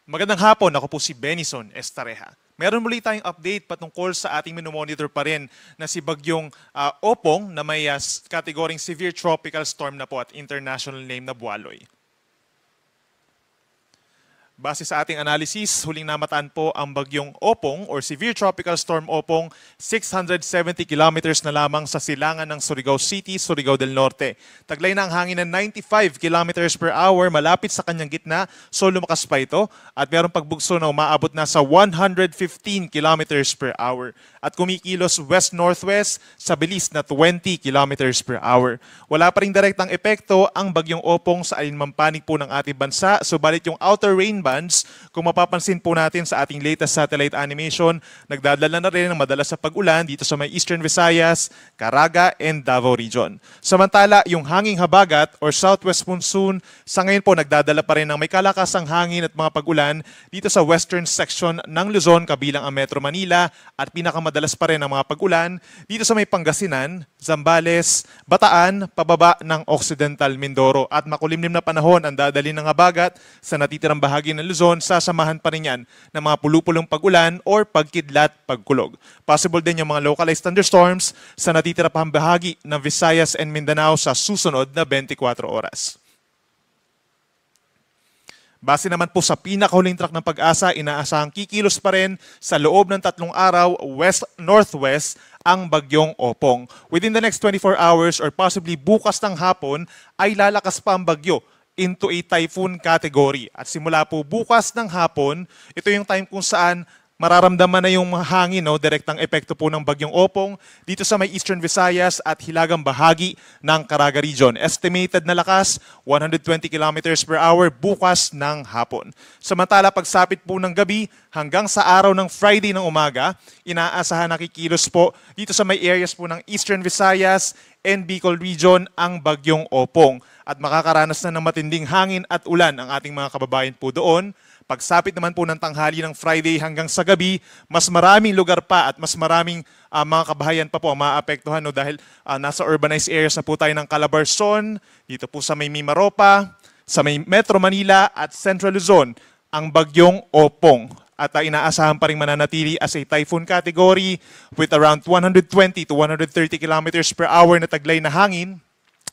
Magandang hapon, ako po si Benison Estareja. Meron muli tayong update patungkol sa ating minomonitor pa rin na si Bagyong Opong na may kategoring Severe Tropical Storm na po at international name na Bualoy. Base sa ating analysis, huling namataan po ang Bagyong Opong or Severe Tropical Storm Opong 670 kilometers na lamang sa silangan ng Surigao City, Surigao del Norte. Taglay na ang hangin ng 95 kilometers per hour malapit sa kanyang gitna, so lumakas pa ito at mayroong pagbugso na umaabot na sa 115 kilometers per hour at kumikilos west-northwest sa bilis na 20 kilometers per hour. Wala pa ring direktang epekto ang Bagyong Opong sa alinmang panig po ng ating bansa, subalit yung outer rain bands, kung mapapansin po natin sa ating latest satellite animation, nagdadala na rin ng madalas sa pag-ulan dito sa may Eastern Visayas, Caraga, and Davao region. Samantala, yung hanging habagat or southwest monsoon, sa ngayon po nagdadala pa rin ng may kalakasang hangin at mga pag-ulan dito sa western section ng Luzon kabilang ang Metro Manila at pinakamadalas pa rin ang mga pag-ulan dito sa may Pangasinan, Zambales, Bataan, pababa ng Occidental Mindoro at makulimlim na panahon ang dadali ng habagat sa natitirang bahagi ng Luzon, sasamahan pa rin yan ng mga pulupulong pag-ulan or pagkidlat, pagkulog. Possible din yung mga localized thunderstorms sa natitira pang bahagi ng Visayas and Mindanao sa susunod na 24 oras. Base naman po sa pinakahuling track ng Pag-asa, inaasahang kikilos pa rin sa loob ng 3 araw west-northwest ang Bagyong Opong. Within the next 24 hours or possibly bukas ng hapon ay lalakas pa ang bagyo into a typhoon category. At simula po bukas ng hapon, ito yung time kung saan mararamdaman na yung hangin, direktang epekto po ng Bagyong Opong dito sa may Eastern Visayas at hilagang bahagi ng Caraga region. Estimated na lakas, 120 kilometers per hour bukas ng hapon. Samantala, pagsapit po ng gabi hanggang sa araw ng Friday ng umaga, inaasahan na kikilos po dito sa may areas po ng Eastern Visayas and Bicol region ang Bagyong Opong. At makakaranas na ng matinding hangin at ulan ang ating mga kababayan po doon. Pagsapit naman po ng tanghali ng Friday hanggang sa gabi, mas maraming lugar pa at mas maraming mga kabahayan pa po ang maapektuhan dahil nasa urbanized areas na po tayo ng Calabarzon, dito po sa may Mimaropa, sa may Metro Manila at Central Luzon, ang Bagyong Opong. At inaasahan pa rin mananatili as a typhoon category with around 120 to 130 kilometers per hour na taglay na hangin.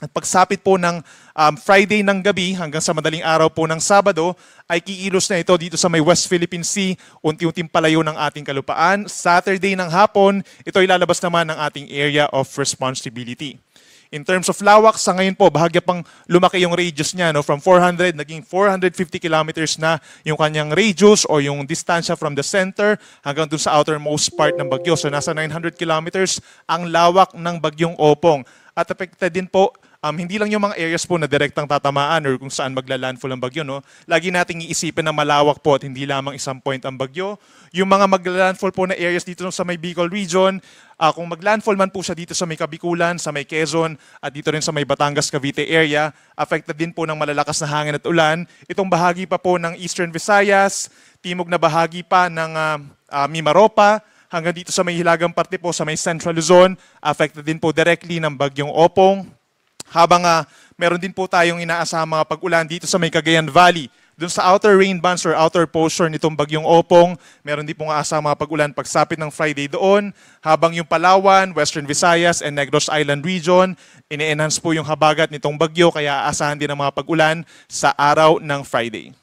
At pagsapit po ng Friday ng gabi hanggang sa madaling araw po ng Sabado, ay kikilos na ito dito sa may West Philippine Sea, unti-unting palayo ng ating kalupaan. Saturday ng hapon, ito ay lalabas naman ng ating area of responsibility. In terms of lawak, sa ngayon po, bahagya pang lumaki yung radius niya. From 400, naging 450 kilometers na yung kanyang radius o yung distansya from the center hanggang dun sa outermost part ng bagyo. So nasa 900 kilometers ang lawak ng Bagyong Opong. At affected din po, hindi lang yung mga areas po na direktang tatamaan or kung saan magla-landfall ang bagyo. Lagi nating iisipin na malawak po at hindi lamang isang point ang bagyo. Yung mga magla-landfall po na areas dito sa may Bicol region, kung mag-landfall man po siya dito sa may Kabikulan, sa may Quezon, at dito rin sa may Batangas, Cavite area, affected din po ng malalakas na hangin at ulan. Itong bahagi pa po ng Eastern Visayas, timog na bahagi pa ng Mimaropa, hanggang dito sa may hilagang parte po sa may Central Luzon, affected din po directly ng Bagyong Opong. Habang meron din po tayong inaasahang mga pag-ulan dito sa may Cagayan Valley. Doon sa outer rain bands or outer portion nitong Bagyong Opong, meron din po aasahang mga pag-ulan pagsapit ng Friday doon. Habang yung Palawan, Western Visayas, and Negros Island region, ini-enhance po yung habagat nitong bagyo kaya aasahan din ang mga pag-ulan sa araw ng Friday.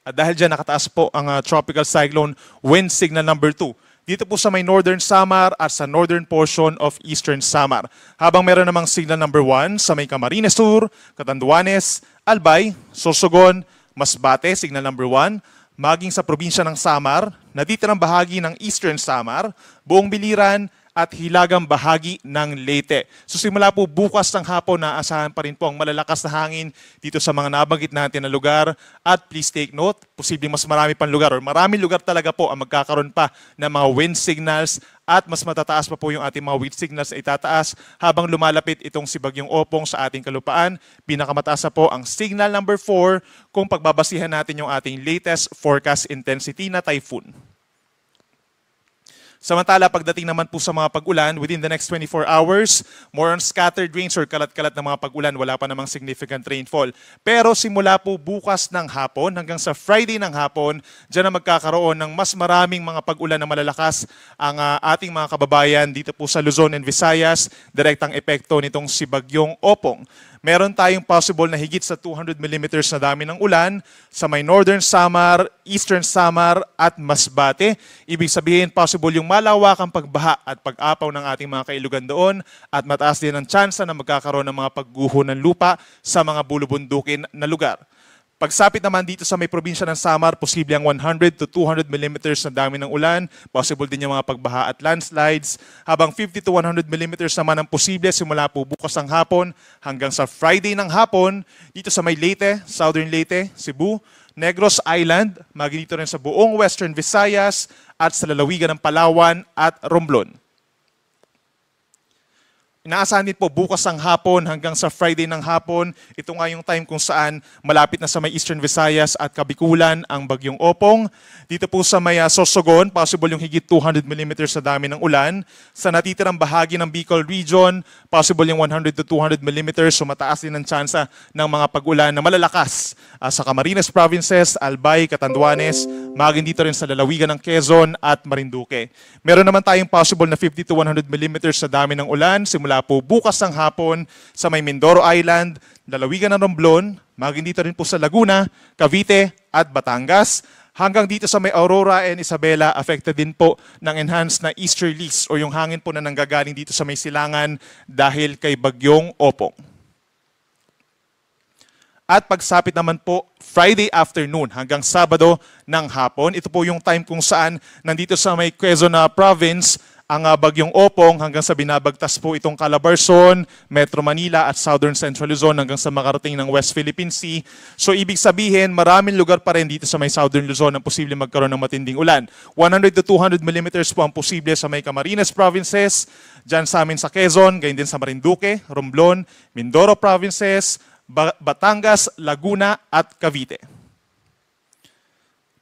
At dahil dyan, nakataas po ang tropical cyclone wind signal number 2. Dito po sa may Northern Samar at sa northern portion of Eastern Samar. Habang meron namang signal number 1 sa may Camarines Sur, Catanduanes, Albay, Sorsogon, Masbate, signal number 1, maging sa probinsya ng Samar, natitirang bahagi ng Eastern Samar, Buong Biliran, at hilagang bahagi ng Leyte. So simula po bukas ng hapon, naaasahan pa rin po ang malalakas na hangin dito sa mga nabanggit natin na lugar. At please take note, posibleng mas marami pang lugar or maraming lugar talaga po ang magkakaroon pa ng mga wind signals at mas matataas pa po yung ating mga wind signals ay tataas habang lumalapit itong si Bagyong Opong sa ating kalupaan. Pinakamataas na po ang signal number 4 kung pagbabasihan natin yung ating latest forecast intensity na typhoon. Samantala, pagdating naman po sa mga pag-ulan, within the next 24 hours, more on scattered rains or kalat-kalat na mga pag-ulan, wala pa namang significant rainfall. Pero simula po bukas ng hapon hanggang sa Friday ng hapon, dyan na magkakaroon ng mas maraming mga pag-ulan na malalakas ang ating mga kababayan dito po sa Luzon and Visayas, direktang epekto nitong si Bagyong Opong. Meron tayong possible na higit sa 200 millimeters na dami ng ulan sa may Northern Samar, Eastern Samar at Masbate. Ibig sabihin, possible yung malawakang pagbaha at pag-apaw ng ating mga kailugan doon at mataas din ang tsansa na magkakaroon ng mga pagguho ng lupa sa mga bulubundukin na lugar. Pagsapit naman dito sa may probinsya ng Samar, posible ang 100 to 200 millimeters na dami ng ulan, possible din yung mga pagbaha at landslides, habang 50 to 100 millimeters naman ang posible simula po bukas ng hapon hanggang sa Friday ng hapon dito sa may Leyte, Southern Leyte, Cebu, Negros Island, maging dito rin sa buong Western Visayas at sa lalawigan ng Palawan at Romblon. Inaasahan din po bukas ng hapon hanggang sa Friday ng hapon. Ito nga yung time kung saan malapit na sa may Eastern Visayas at Kabikulan ang Bagyong Opong. Dito po sa may Sorsogon, possible yung higit 200 millimeters na dami ng ulan. Sa natitirang bahagi ng Bicol Region, possible yung 100 to 200 millimeters. So mataas din ang tsansa ng mga pag-ulan na malalakas sa Camarines Provinces, Albay, Catanduanes, maging dito rin sa lalawigan ng Quezon at Marinduque. Meron naman tayong possible na 50 to 100 millimeters na dami ng ulan simula po bukas ng hapon sa may Mindoro Island, lalawigan ng Romblon, maging dito rin po sa Laguna, Cavite at Batangas, hanggang dito sa may Aurora and Isabela, affected din po ng enhanced na easterlies o yung hangin po na nanggagaling dito sa may silangan dahil kay Bagyong Opong. At pagsapit naman po Friday afternoon hanggang Sabado ng hapon, ito po yung time kung saan nandito sa may Quezon Province ang Bagyong Opong hanggang sa binabagtas po itong Calabarzon, Metro Manila at Southern Central Luzon hanggang sa makarating ng West Philippine Sea. So ibig sabihin, maraming lugar pa rin dito sa may Southern Luzon ang posible magkaroon ng matinding ulan. 100 to 200 millimeters po ang posible sa may Camarines Provinces, dyan sa amin sa Quezon, gayon din sa Marinduque, Romblon, Mindoro Provinces, Batangas, Laguna at Cavite.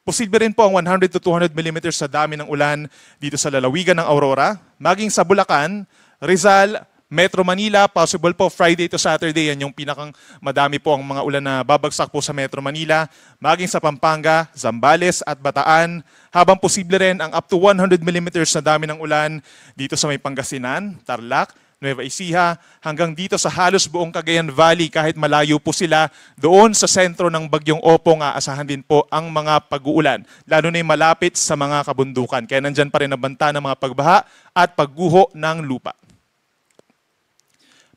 Posible rin po ang 100 to 200 millimeters sa dami ng ulan dito sa lalawigan ng Aurora, maging sa Bulacan, Rizal, Metro Manila, possible po Friday to Saturday, yan yung pinakang madami po ang mga ulan na babagsak po sa Metro Manila, maging sa Pampanga, Zambales at Bataan, habang posible rin ang up to 100 millimeters na dami ng ulan dito sa may Pangasinan, Tarlac, Nueva Ecija, hanggang dito sa halos buong Cagayan Valley kahit malayo po sila doon sa sentro ng Bagyong Opong, aasahan din po ang mga pag-uulan, lalo na yung malapit sa mga kabundukan. Kaya nandyan pa rin ang banta ng mga pagbaha at pagguho ng lupa.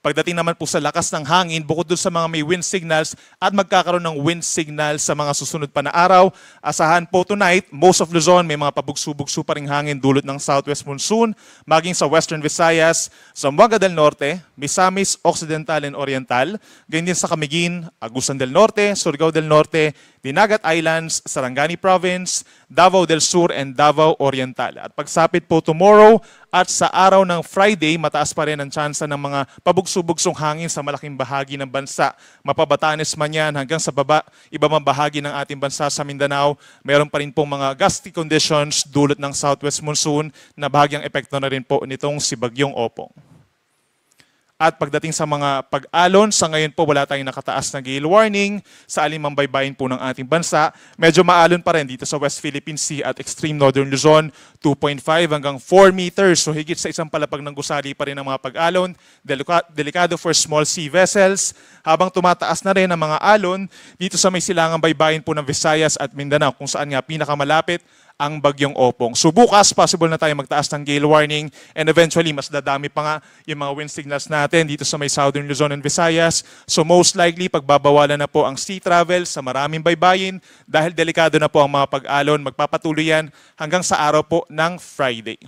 Pagdating naman po sa lakas ng hangin, bukod doon sa mga may wind signals at magkakaroon ng wind signals sa mga susunod pa na araw, asahan po tonight, most of Luzon may mga pabugso-bugso pa ring hangin dulot ng southwest monsoon, maging sa Western Visayas, Zamboanga del Norte, Misamis Occidental and Oriental, ganyan din sa Camiguin, Agusan del Norte, Surigao del Norte, Dinagat Islands, Sarangani Province, Davao del Sur and Davao Oriental. At pagsapit po tomorrow at sa araw ng Friday, mataas pa rin ang tsansa ng mga pabugso-bugsong hangin sa malaking bahagi ng bansa. Mapabatanes man yan hanggang sa iba mang bahagi ng ating bansa sa Mindanao, meron pa rin pong mga gusty conditions dulot ng southwest monsoon na bahagyang epekto na rin po nitong si Bagyong Opong. At pagdating sa mga pag-alon, sa ngayon po wala tayong nakataas na gale warning sa alimang baybayin po ng ating bansa. Medyo maalon pa rin dito sa West Philippine Sea at extreme northern Luzon, 2.5 hanggang 4 meters. So higit sa isang palapag ng gusali pa rin ang mga pag-alon. Delikado for small sea vessels. Habang tumataas na rin ang mga alon dito sa may silangang baybayin po ng Visayas at Mindanao, kung saan nga pinakamalapit ang Bagyong Opong. So bukas, possible na tayo magtaas ng gale warning and eventually mas dadami pa nga yung mga wind signals natin dito sa may Southern Luzon and Visayas. So most likely, pagbabawalan na po ang sea travel sa maraming baybayin dahil delikado na po ang mga pag-alon. Magpapatuloy yan hanggang sa araw po ng Friday.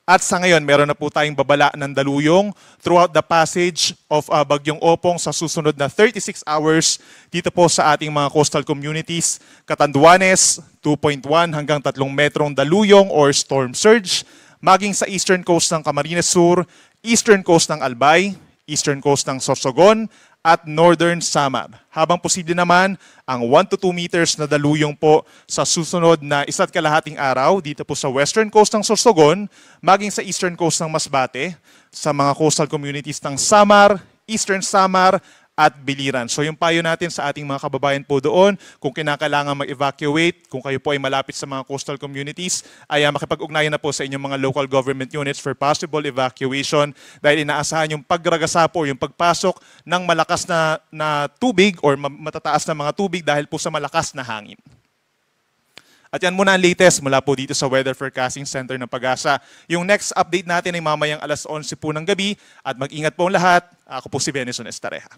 At sa ngayon, meron na po tayong babala ng daluyong throughout the passage of Bagyong Opong sa susunod na 36 hours dito po sa ating mga coastal communities. Catanduanes, 2.1 hanggang 3 metrong daluyong or storm surge. Maging sa eastern coast ng Camarines Sur, eastern coast ng Albay, eastern coast ng Sorsogon, at Northern Samar. Habang posible naman ang 1 to 2 meters na daluyong po sa susunod na 1.5 araw dito po sa western coast ng Sorsogon, maging sa eastern coast ng Masbate, sa mga coastal communities ng Samar, Eastern Samar, at Biliran. So yung payo natin sa ating mga kababayan po doon, kung kinakailangan mag-evacuate, kung kayo po ay malapit sa mga coastal communities, ay makipag-ugnayan na po sa inyong mga local government units for possible evacuation dahil inaasahan yung pagragasa po, yung pagpasok ng malakas na tubig or matataas na mga tubig dahil po sa malakas na hangin. At yan muna ang latest mula po dito sa Weather Forecasting Center ng Pag-asa. Yung next update natin ay mamayang 11:11 po ng gabi at mag-ingat po ang lahat. Ako po si Benison Estareja.